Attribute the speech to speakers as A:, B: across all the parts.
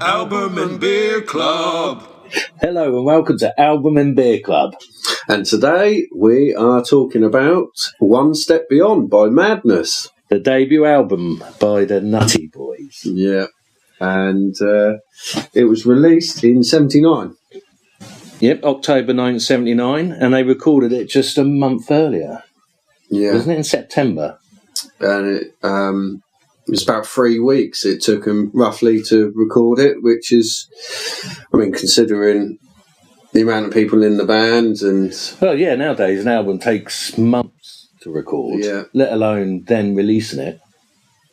A: Album and Beer Club.
B: Hello and welcome to Album and Beer Club.
A: And today we are talking about One Step Beyond by Madness.
B: The debut album by the Nutty Boys.
A: Yeah. And it was released in 79.
B: Yep, October 1979, and they recorded it just a month earlier.
A: Yeah.
B: Wasn't it in September?
A: And it was about 3 weeks it took them roughly to record it, which is, I mean, considering the amount of people in the band and...
B: Well, yeah, nowadays an album takes months to record, let alone then releasing it.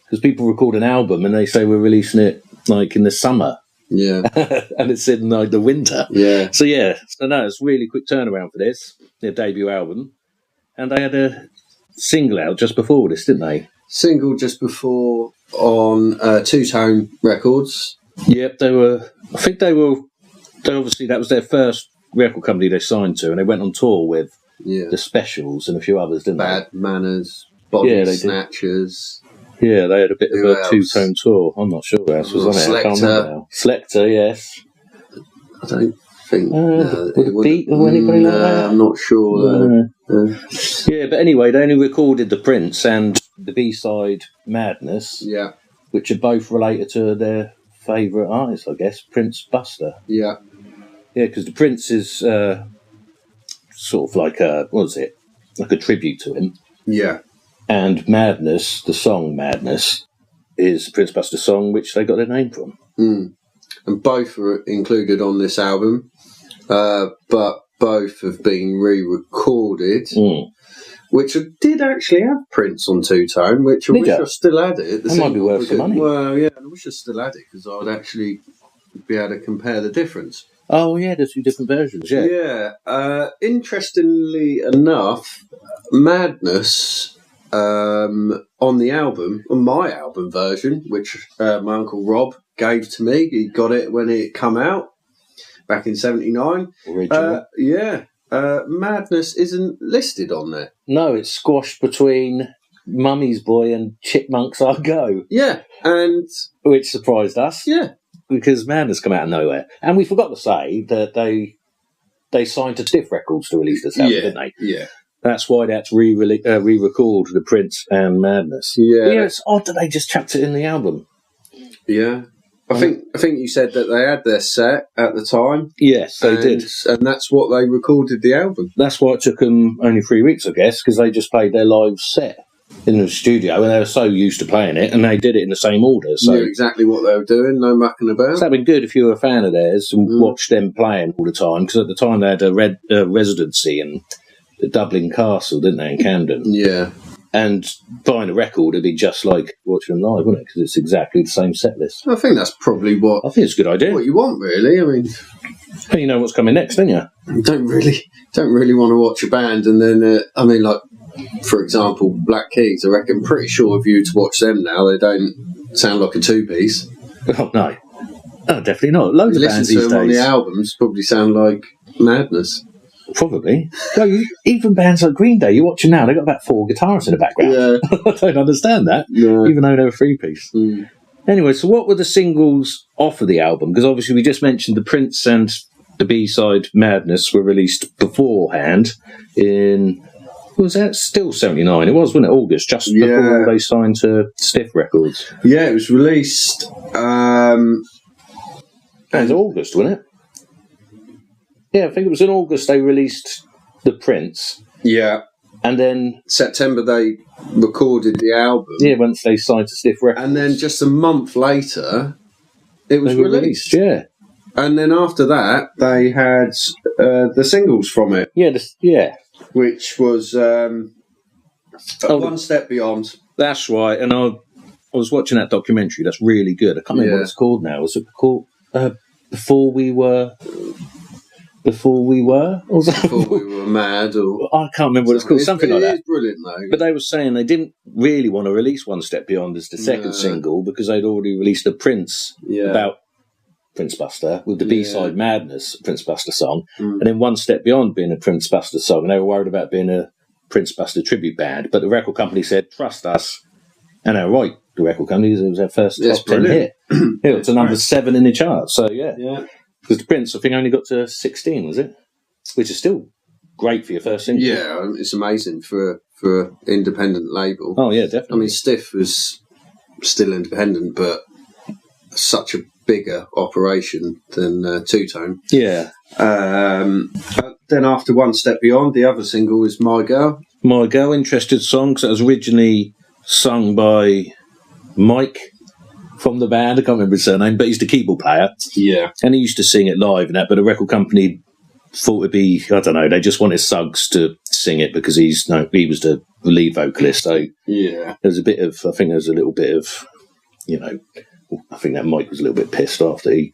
B: Because people record an album and they say we're releasing it like in the summer.
A: Yeah.
B: And it's in like the winter.
A: Yeah.
B: So it's a really quick turnaround for this, their debut album. And they had a single out just before this, didn't they?
A: Single just before on Two Tone Records.
B: Yep, they obviously, that was their first record company they signed to, and they went on tour with the Specials and a few others, didn't
A: Bad Manners, Body
B: they
A: Snatchers.
B: Yeah, they had a bit of a two-tone tour. I'm not sure who else was on it. I can't remember now. Selector, yes.
A: I don't think...
B: Beat or anybody like that?
A: I'm not sure.
B: Yeah, but anyway, they only recorded The Prince and the B-side Madness, which are both related to their favourite artist, I guess, Prince Buster.
A: Yeah.
B: Yeah, because The Prince is sort of like like a tribute to him.
A: Yeah.
B: And Madness, the song Madness, is the Prince Buster song, which they got their name from.
A: Mm. And both were included on this album, but both have been re-recorded, which I did actually have Prince on Two Tone, which I wish I still had it.
B: That might be worth some money.
A: Well, yeah, I wish I still had it, because I'd actually be able to compare the difference.
B: Oh, yeah, there's two different versions,
A: Yeah. Interestingly enough, Madness... on the album, on my album version, which my Uncle Rob gave to me. He got it when it come out back in 79.
B: Original.
A: Madness isn't listed on there.
B: No, it's squashed between Mummy's Boy and Chipmunks Are Go.
A: Yeah, and...
B: Which surprised us.
A: Yeah.
B: Because Madness come out of nowhere. And we forgot to say that they signed to Stiff Records to release this album, didn't they?
A: Yeah.
B: That's why they had to re-record The Prince and Madness.
A: Yeah.
B: But it's odd that they just chucked it in the album.
A: Yeah. I think you said that they had their set at the time.
B: Yes, they did.
A: And that's what they recorded the album.
B: That's why it took them only 3 weeks, I guess, because they just played their live set in the studio, and they were so used to playing it, and they did it in the same order. So
A: knew exactly what they were doing, no mucking about.
B: So that'd been good if you were a fan of theirs and watched them playing all the time, because at the time they had a residency in the Dublin Castle, didn't they, in Camden?
A: Yeah.
B: And buying a record would be just like watching them live, wouldn't it? Because it's exactly the same set list.
A: I think that's probably what...
B: I think it's a good idea.
A: What you want, really. I mean...
B: You know what's coming next, don't you?
A: You don't really want to watch a band and then... for example, Black Keys, I reckon, pretty sure if you were to watch them now, they don't sound like a two-piece.
B: Oh, no. Oh, definitely not. Loads of bands these days.
A: On the albums probably sound like Madness.
B: Probably. Well, even bands like Green Day, you watch them now, they've got about 4 guitarists in the background.
A: Yeah.
B: I don't understand that, even though they're a 3-piece.
A: Mm.
B: Anyway, so what were the singles off of the album? Because obviously we just mentioned The Prince and the B-side Madness were released beforehand in... Was that still 79? It was, wasn't it? August, just before they signed to Stiff Records.
A: Yeah, it was released...
B: It was August, wasn't it? Yeah, I think it was in August they released The Prince.
A: Yeah.
B: And then...
A: September they recorded the album.
B: Yeah, once they signed to Stiff Records.
A: And then just a month later, it was released.
B: Yeah.
A: And then after that, they had the singles from it.
B: Yeah,
A: Which was One Step Beyond.
B: That's right. And I was watching that documentary. That's really good. I can't remember what it's called now. Was it called Before We Were? Or was that
A: Before We Were Mad? Or
B: I can't remember what it's called. Something like that.
A: It is brilliant, though.
B: But they were saying they didn't really want to release One Step Beyond as the second single because they'd already released the Prince about Prince Buster with the B-side Madness Prince Buster song, and then One Step Beyond being a Prince Buster song, and they were worried about being a Prince Buster tribute band. But the record company said, trust us, and they're right. the record company, because it was their first
A: That's
B: top 10 hit.
A: brilliant.
B: It was number 7 in the chart. So yeah,
A: Yeah.
B: because the Prince, I think, only got to 16, was it? Which is still great for your first single.
A: Yeah, it's amazing for an independent label.
B: Oh yeah, definitely.
A: I mean, Stiff was still independent, but such a bigger operation than Two Tone.
B: Yeah.
A: But then after One Step Beyond, the other single is My Girl.
B: My Girl, interested song, because it was originally sung by Mike from the band. I can't remember his surname, but he's the keyboard player.
A: Yeah.
B: And he used to sing it live and that, but the record company thought it'd be, I don't know, they just wanted Suggs to sing it because he was the lead vocalist. So
A: Yeah.
B: there's a bit of, I think there's a little bit of, I think that Mike was a little bit pissed after he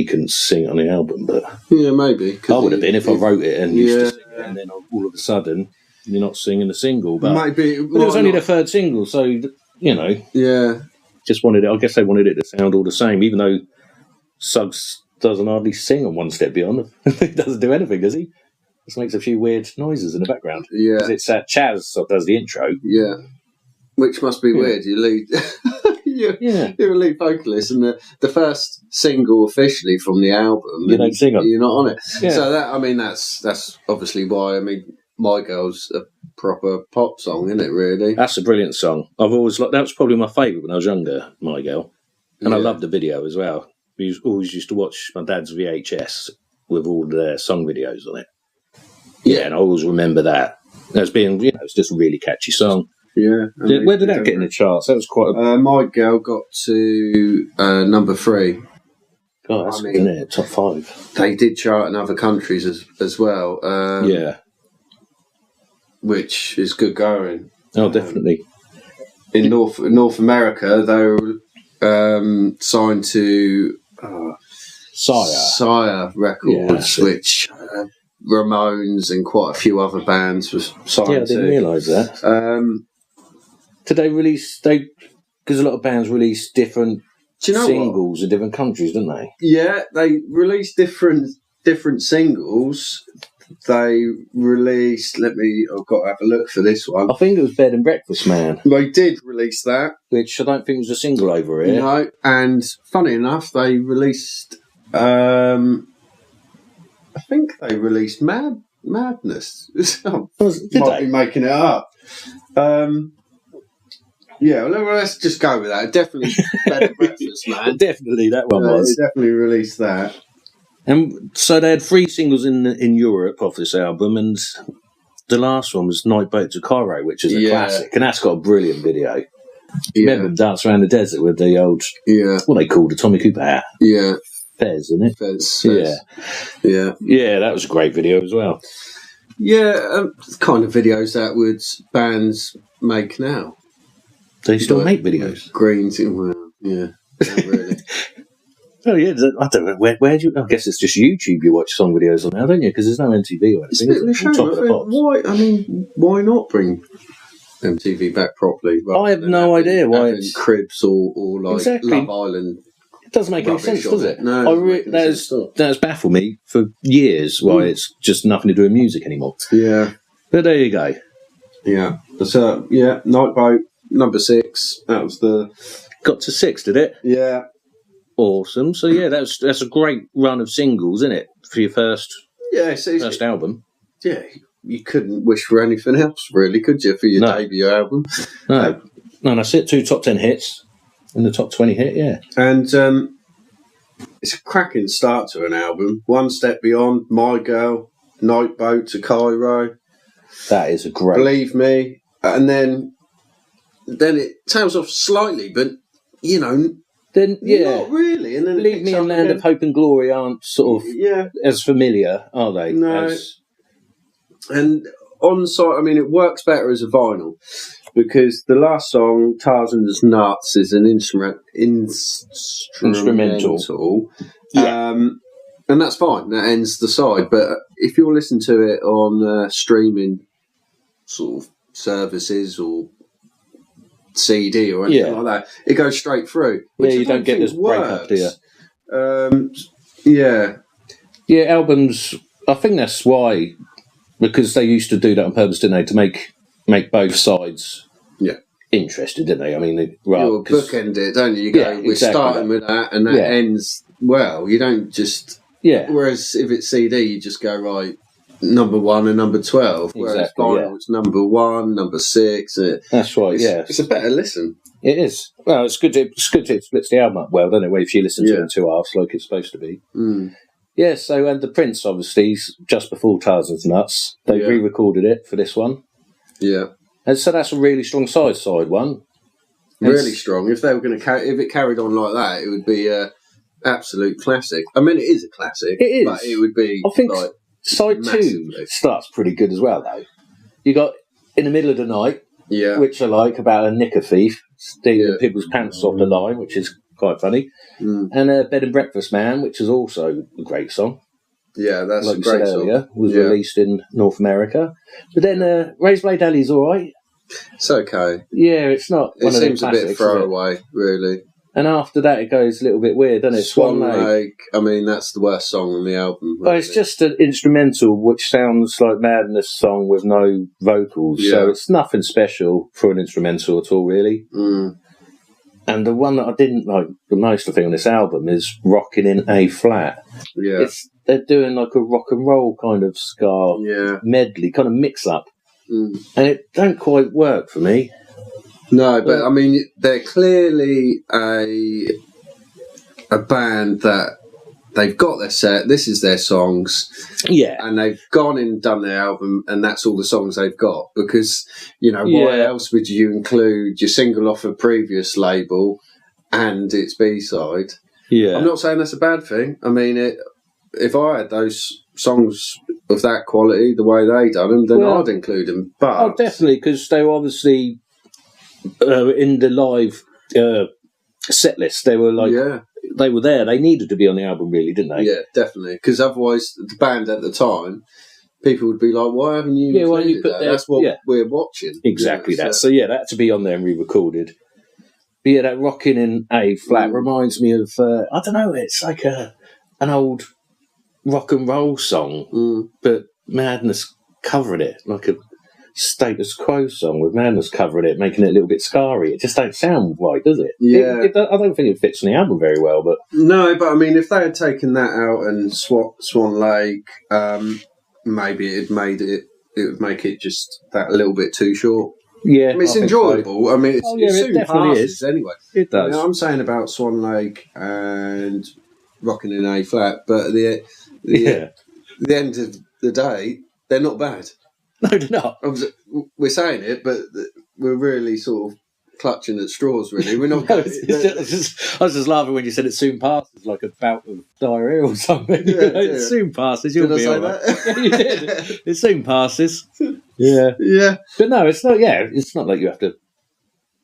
B: couldn't sing it on the album, but
A: Yeah, maybe.
B: I would have been if I wrote it and used to
A: Yeah.
B: sing it, and then all of a sudden you're not singing the single. But,
A: Maybe.
B: but it was only the third single, so,
A: Yeah.
B: just wanted it, I guess they wanted it to sound all the same, even though Suggs doesn't hardly sing on One Step Beyond. He doesn't do anything, does he? Just makes a few weird noises in the background.
A: Yeah.
B: 'Cause it's Chaz that does the intro.
A: Yeah. Which must be weird. You lead. You're a lead vocalist, and the first single officially from the album,
B: You don't sing on.
A: You're not on it.
B: Yeah.
A: So that's obviously why. I mean, My Girl's a proper pop song, isn't it? Really.
B: That's a brilliant song. I've always that was probably my favourite when I was younger, My Girl, and I loved the video as well. We always used to watch my dad's VHS with all their song videos on it. Yeah, and I always remember that as being, it's just a really catchy song.
A: Yeah.
B: Where did that get in the charts? That was quite a...
A: My Girl got to number 3.
B: God, that's good, isn't it? Top 5.
A: They did chart in other countries as well.
B: Yeah.
A: Which is good going.
B: Oh, definitely.
A: In North America, they were signed to Sire Records, which Ramones and quite a few other bands was signed to.
B: Yeah, I didn't realise that. Did they release... Because a lot of bands release different singles in different countries, don't they?
A: Yeah, they released different singles. They released... I've got to have a look for this one.
B: I think it was Bed and Breakfast Man.
A: They did release that.
B: Which I don't think was a single over here.
A: No, and funny enough, they released... I think they released Madness. Might be making it up. Yeah, well, let's just go with that. Definitely Better Breakfast, man.
B: Definitely, that one was.
A: They definitely released that.
B: And so they had 3 singles in Europe off this album, and the last one was Night Boat to Cairo, which is a classic, and that's got a brilliant video. Remember them dance around the desert with the old, what they called a Tommy Cooper hat?
A: Yeah.
B: Fez, isn't it?
A: Fez.
B: Yeah. Yeah, that was a great video as well.
A: Yeah, kind of videos that bands make now.
B: They still make videos.
A: Greens, well, yeah, not really.
B: Oh yeah, I don't know. Where do you? I guess it's just YouTube. You watch song videos on now, don't you? Because there's no MTV or anything.
A: It's a bit of a shame. Why not bring MTV back properly?
B: I have no idea why
A: it's Cribs or like Love Island.
B: It doesn't make any sense, does it?
A: No,
B: that's baffled me for years. Why it's just nothing to do with music anymore.
A: Yeah,
B: but there you go.
A: Yeah, but Night Boat. Number 6. That was
B: got to 6, did it?
A: Yeah.
B: Awesome. So yeah, that's a great run of singles, isn't it, for your first album?
A: Yeah, you couldn't wish for anything else, really, could you, for your debut album?
B: No, that's it. 2 top 10 hits and the top 20 hit. Yeah,
A: and it's a cracking start to an album. One Step Beyond, My Girl, Night Boat to Cairo.
B: That is a great.
A: Believe Me, and then it tails off slightly, but
B: then
A: not really. And then
B: Believe Me and Land of Hope and Glory aren't sort of as familiar, are they?
A: No. And on site, I mean, it works better as a vinyl because the last song, Tarzan's Nuts, is an instrumental. Yeah. And that's fine. That ends the side. But if you're listening to it on streaming sort of services or CD or anything like that, it goes straight through.
B: Yeah, you don't get this break-up, do
A: you?
B: Yeah, albums, I think that's why, because they used to do that on purpose, didn't they, to make both sides interested, didn't they? I mean,
A: you bookend it, don't you? You go, we're starting with that, and that ends well. You don't just Whereas if it's CD, you just go right. Number 1 and number 12. Whereas vinyl, it's number 1, number 6.
B: That's right.
A: It's a better listen.
B: It is. Well, it's good. It splits the album up well, doesn't it? If you listen to it in 2 halves, like it's supposed to be. Yeah. So, and the Prince, obviously, just before Tarzan's Nuts, they re-recorded it for this one.
A: Yeah.
B: And so that's a really strong side one.
A: Really strong. If they were going to if it carried on like that, it would be a absolute classic. I mean, it is a classic.
B: It is.
A: But it would be.
B: I think side
A: massively.
B: 2 starts pretty good as well, though. You got In the Middle of the Night, which I like, about a knicker thief stealing people's pants off the line, which is quite funny. And Bed and Breakfast Man, which is also a great song.
A: Yeah, that's
B: like
A: a great song.
B: Earlier, was released in North America. But then Razor Blade Alley's all right.
A: It's okay.
B: Yeah, it's not.
A: It seems a bit throwaway, really.
B: And after that, it goes a little bit weird, doesn't it?
A: Swan Lake. I mean, that's the worst song on the album.
B: But it's just an instrumental, which sounds like Madness song with no vocals. Yeah. So it's nothing special for an instrumental at all, really. And the one that I didn't like the most, I think, on this album is Rockin' in A Flat.
A: Yeah.
B: They're doing like a rock and roll kind of ska medley, kind of mix up. And it don't quite work for me. No,
A: but I mean, they're clearly a band that they've got their set. This is their songs, and they've gone and done their album, and that's all the songs they've got. Because why else would you include your single off a previous label and its B-side? Yeah, I'm not saying that's a bad thing. I mean, if I had those songs of that quality, the way they done them, then I'd include them. But
B: definitely, because they were obviously. In the live set list, they were they were there. They needed to be on the album, really, didn't they?
A: Yeah, definitely. Because otherwise, the band at the time, people would be like, "Why haven't you? Why you put that? That's what we're watching."
B: Exactly that. So that had to be on there and re-recorded. But that Rockin' in A Flat reminds me of I don't know. It's like an old rock and roll song, but Madness covered it like a Status Quo song with Madness covering it, making it a little bit scarry. It just don't sound right, does it?
A: Yeah.
B: I don't think it fits on the album very well, but...
A: No, but I mean, if they had taken that out and Swan Lake, maybe it would make it just that little bit too short.
B: Yeah,
A: I mean, it's enjoyable. So. I mean, it soon
B: definitely
A: passes
B: is.
A: Anyway.
B: It does.
A: I'm saying about Swan Lake and Rockin' in A Flat, but the end of the day, they're not bad.
B: No, they're not.
A: We're saying it, but we're really sort of clutching at straws, really. We're not.
B: I was just laughing when you said it soon passes, like a bout of diarrhea or something. It soon passes. You'll be all right. Yeah, you did. It soon passes. Yeah.
A: Yeah.
B: But no, it's not. Yeah, it's not like you have to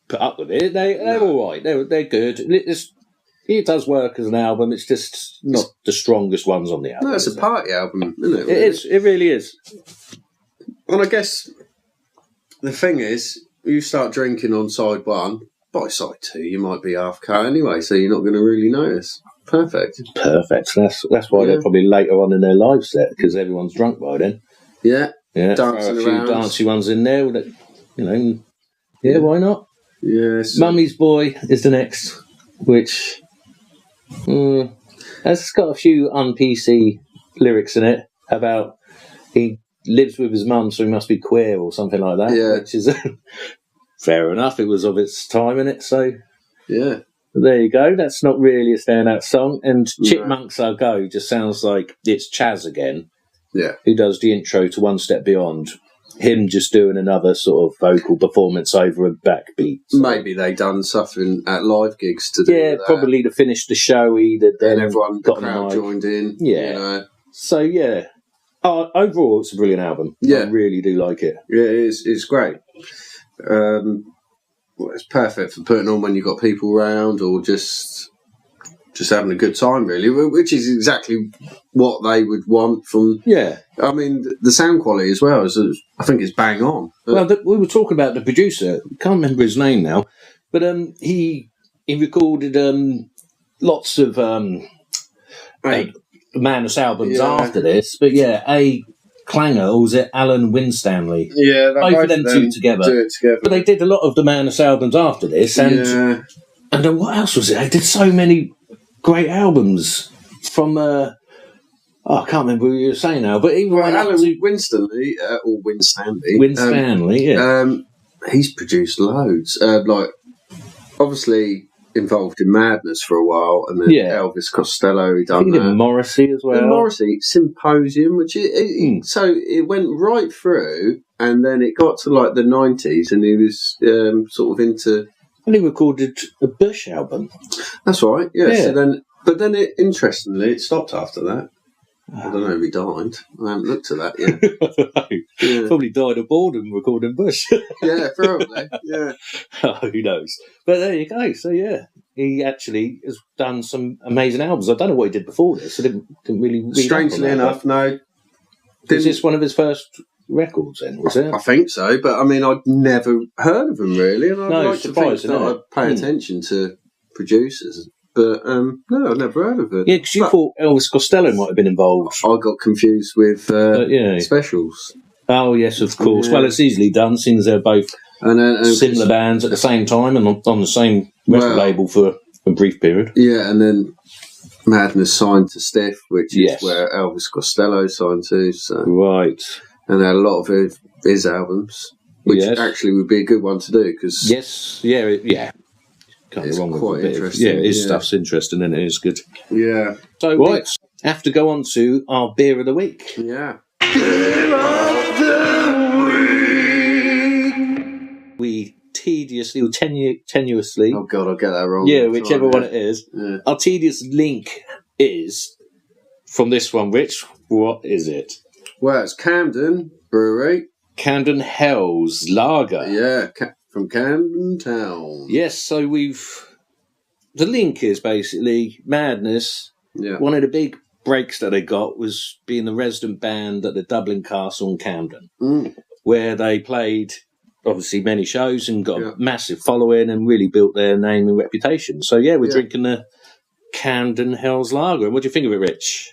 B: put up with it. They're all right. They're good. It does work as an album. It's just not the strongest ones on the album.
A: No, it's a party album, isn't it?
B: It is. It really is.
A: Well, I guess the thing is, you start drinking on side 1, by side 2, you might be half cut anyway, so you're not going to really notice. Perfect. That's why they're probably later on in their live set, because everyone's drunk by then. Yeah.
B: Yeah.
A: Dancing
B: throw a few dancey ones in there. Yeah, why not?
A: Yes.
B: Mummy's Boy is the next, which has got a few un-PC lyrics in it about he lives with his mum, so he must be queer or something like that.
A: Yeah.
B: Which is fair enough. It was of its time in it, so
A: yeah.
B: There you go. That's not really a standout song. And Chipmunks Are Go just sounds like it's Chaz again.
A: Yeah.
B: Who does the intro to One Step Beyond. Him just doing another sort of vocal performance over a backbeat. So.
A: Maybe they done something at live gigs to do that.
B: Probably to finish the show. Then
A: everyone got the crowd joined in.
B: Yeah. So, yeah. Overall, it's a brilliant album.
A: Yeah.
B: I really do like it.
A: Yeah, it is. It's great. It's perfect for putting on when you've got people around or just having a good time, really, which is exactly what they would want from... Yeah. I mean, the sound quality as well, I think it's bang on.
B: Well, we were talking about the producer. Can't remember his name now. But he recorded lots of... Madness albums after this, but Clanger, or was it Alan Winstanley?
A: Yeah,
B: both of them two together.
A: Do it together.
B: But they did a lot of the Madness albums after this, and then what else was it? They did so many great albums from. I can't remember who you were saying now, but even
A: Alan Winstanley, or Winstanley.
B: Winstanley,
A: he's produced loads. Obviously involved in Madness for a while, and then Elvis Costello, he done
B: that. Morrissey as well.
A: And Morrissey, Symposium, which so it went right through, and then it got to like the 90s, and he was sort of into.
B: And he recorded a Bush album.
A: That's right. Yeah. So then, interestingly, it stopped after that. I don't know if he died. I haven't looked at that yet.
B: Probably died of boredom recording Bush.
A: Yeah, probably. Yeah.
B: Who knows? But there you go. So he actually has done some amazing albums. I don't know what he did before this. I didn't really read.
A: Strangely enough, no.
B: Was this one of his first records then? Was it?
A: I think so, but I mean, I'd never heard of him really, and I'd like to think that I'd pay attention to producers. But no, I've never heard of it.
B: Yeah, because you thought Elvis Costello might have been involved.
A: I got confused with Specials.
B: Oh, yes, of course. Yeah. Well, it's easily done, since they're both similar bands at the same time and on the same record label for a brief period.
A: Yeah, and then Madness signed to Stiff, which is where Elvis Costello signed to. So.
B: Right.
A: And they had a lot of his albums, which actually would be a good one to do. Cause
B: Can't be wrong with it. Yeah, his stuff's interesting and it is good.
A: Yeah.
B: So we have to go on to our beer of the week.
A: Yeah.
B: Beer of the week. We tediously or tenuously.
A: Oh God, I'll get that wrong.
B: Yeah, whichever one it is. Yeah. Our tedious link is from this one. Rich, what is it?
A: Well, it's Camden Brewery.
B: Camden Hell's Lager.
A: Yeah. From Camden Town.
B: Yes, so the link is basically Madness.
A: Yeah.
B: One of the big breaks that they got was being the resident band at the Dublin Castle in Camden, where they played, obviously, many shows and got a massive following and really built their name and reputation. So, we're drinking the Camden Hell's Lager. What do you think of it, Rich?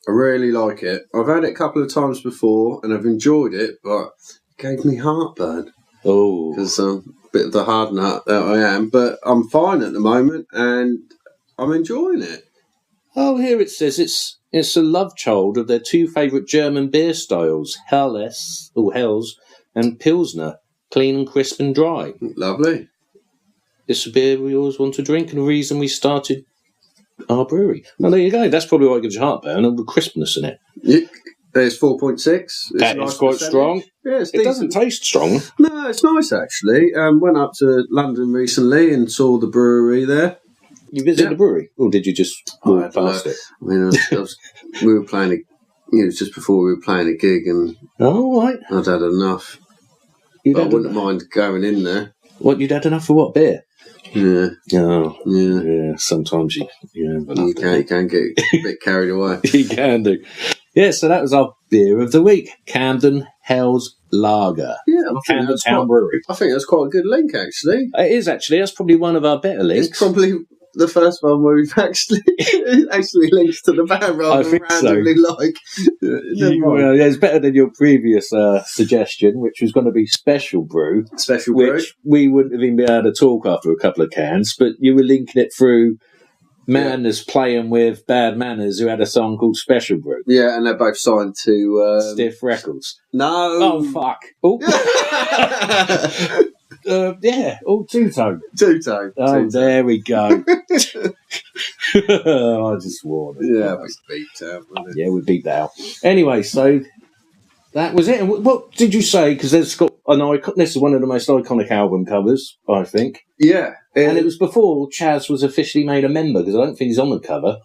A: I really like it. I've had it a couple of times before and I've enjoyed it, but it gave me heartburn.
B: Oh,
A: because I'm a bit of the hard nut that I am, but I'm fine at the moment and I'm enjoying it.
B: Oh, here it says it's a love child of their two favourite German beer styles, Helles and Pilsner, clean and crisp and dry.
A: Lovely.
B: It's a beer we always want to drink and the reason we started our brewery. Well, there you go. That's probably why it gives you heartburn and the crispness in it.
A: There's 4.6.
B: That is quite strong.
A: Yeah,
B: it doesn't taste strong.
A: No, it's nice actually. Went up to London recently and saw the brewery there.
B: You visited the brewery, or did you just walk past it?
A: I mean, we were playing. It was just before we were playing a gig, and
B: right.
A: I'd had enough. I wouldn't mind going in there.
B: What, you'd had enough for what, beer?
A: Yeah.
B: Oh.
A: Yeah.
B: Yeah. Sometimes you
A: can get a bit carried away.
B: You can do. Yeah, so that was our beer of the week, Camden Hell's Lager.
A: Yeah,
B: Camden Town Brewery.
A: I think that's quite a good link, actually.
B: It is, actually. That's probably one of our better links.
A: It's probably the first one where we've actually links to the band rather than randomly
B: it's better than your previous suggestion, which was going to be Special Brew.
A: Special Brew.
B: Which we wouldn't have even been able to talk after a couple of cans, but you were linking it through Madness playing with Bad Manners, who had a song called Special Brew.
A: Yeah, and they're both signed to
B: Stiff Records.
A: No.
B: Oh, fuck. Oh. Two-tone.
A: Two-tone.
B: Oh, there we go. I just warned it.
A: Yeah, we beat out.
B: Yeah, we beat that out. Anyway, so that was it. And what did you say? Because there's got this is one of the most iconic album covers, I think.
A: Yeah.
B: And it was before Chaz was officially made a member, because I don't think he's on the cover.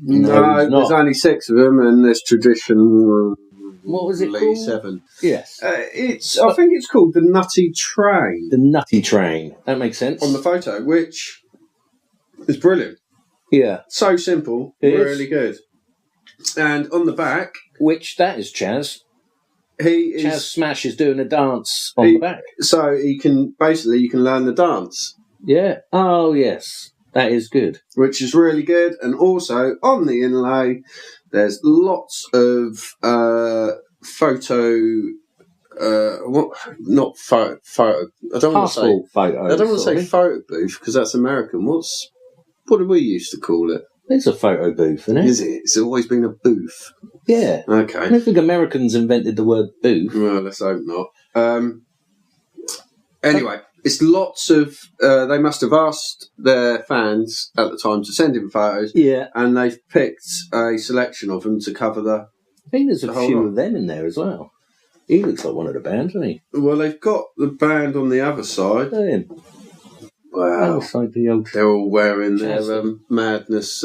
A: No, there's only 6 of them, and there's tradition.
B: What was it called?
A: 7.
B: Yes.
A: I think it's called The Nutty Train.
B: The Nutty Train. That makes sense.
A: On the photo, which is brilliant.
B: Yeah.
A: So simple. Really good. And on the back...
B: Which, that is Chaz. Chaz Smash is doing a dance on the back.
A: So you can learn the dance.
B: Yeah. Oh, yes. That is good.
A: Which is really good. And also, on the inlay, there's lots of photo. What? Not photo. I don't want to say
B: photos.
A: I don't want to say photo booth because that's American. What do we used to call it?
B: It's a photo booth, isn't it?
A: Is it? It's always been a booth.
B: Yeah.
A: Okay.
B: I don't think Americans invented the word booth.
A: Well, let's hope not. Anyway, it's lots of. They must have asked their fans at the time to send in photos.
B: Yeah.
A: And they've picked a selection of them to cover the.
B: I think there's a few of them in there as well. He looks like one of the band, doesn't he?
A: Well, they've got the band on the other side.
B: Look at him.
A: Wow.
B: Like the old
A: They're all wearing their madness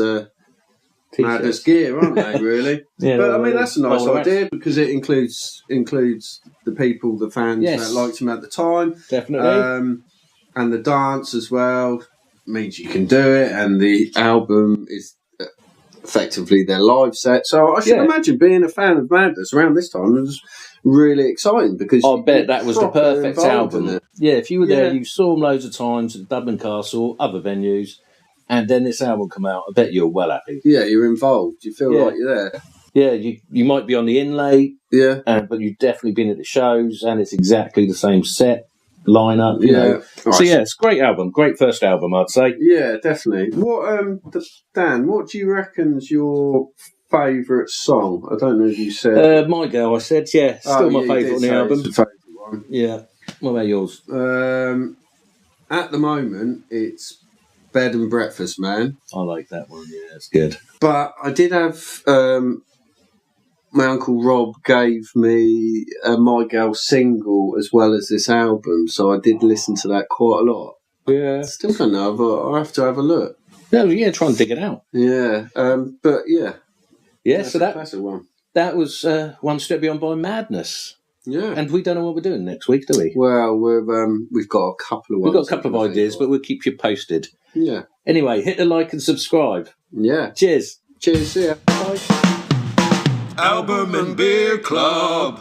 A: gear, aren't they, really?
B: Yeah,
A: but, I mean, that's a nice idea because it includes the people, the fans that liked him at the time.
B: Definitely.
A: And the dance as well means you can do it, and the album is effectively their live set. So I should imagine being a fan of Madness around this time was really exciting because
B: I bet that was the perfect album. Yeah, if you were there, you saw them loads of times at Dublin Castle, other venues, and then this album come out. I bet you're well happy.
A: Yeah, you're involved. You feel like you're there.
B: Yeah, you might be on the inlay, but you've definitely been at the shows, and it's exactly the same set lineup. You know. Right. So it's a great album, great first album, I'd say. Yeah,
A: definitely. What, Dan? What do you reckon's your favourite song? I don't know if you said
B: My Girl. I said still my favourite on the album.
A: It's the favourite one.
B: Yeah. What about yours?
A: At the moment, it's Bed and Breakfast Man.
B: I like that one. Yeah, it's good.
A: But I did have my Uncle Rob gave me a My Girl single as well as this album, so I did listen to that quite a lot.
B: Yeah.
A: Still don't know, but I'll have to have a look.
B: No, try and dig it out.
A: Yeah, but yeah.
B: Yeah, so
A: that's a one.
B: That was One Step Beyond by Madness.
A: Yeah.
B: And we don't know what we're doing next week, do we?
A: Well, we've got a couple of ones.
B: We've got a couple of ideas, but we'll keep you posted.
A: Yeah.
B: Anyway, hit the like and subscribe.
A: Yeah.
B: Cheers.
A: Cheers, see ya.
B: Bye.
C: Album and Beer Club.